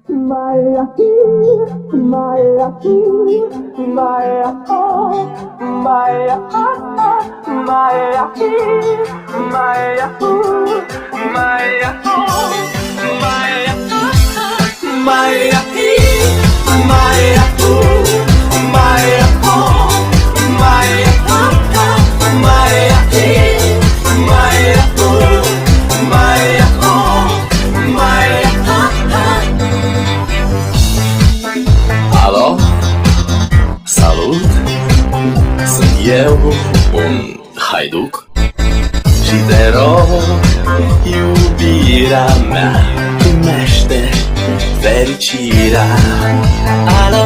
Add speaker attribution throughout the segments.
Speaker 1: Marahi, Marahi, Maraho, Maraha, Marahi, Marahu, Maraho, Maraha, Marahi, Marahu, Maraho, Maraha, Marahi, Marahu, Maraho, Maraha.
Speaker 2: Alo? Salut! Sunt eu, un haiduc și te rog, iubirea mea, primește fericirea.
Speaker 3: Alo,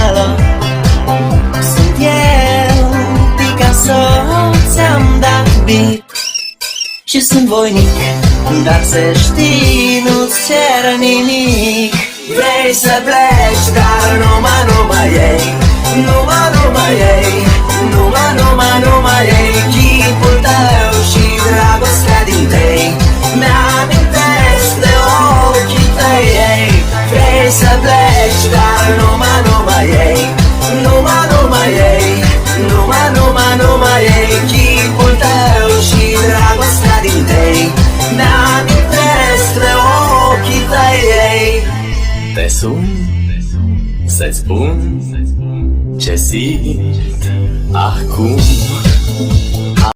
Speaker 3: alo, sunt eu, Picasso, ți-am dat beat și sunt voinic, dar să știi, nu-ți cer nimic. Vrei să pleci, dar numai ei, numai ei, numai ei, chipul tău și dragostea din tei mi-amintesc de ochii tăi, ei. Vrei să pleci, dar numai ei, numai ei, numai ei, chipul tău și dragostea din tei mi-amintesc de ochii tăi, ei.
Speaker 2: Te sun să-ți spun ce simt acum.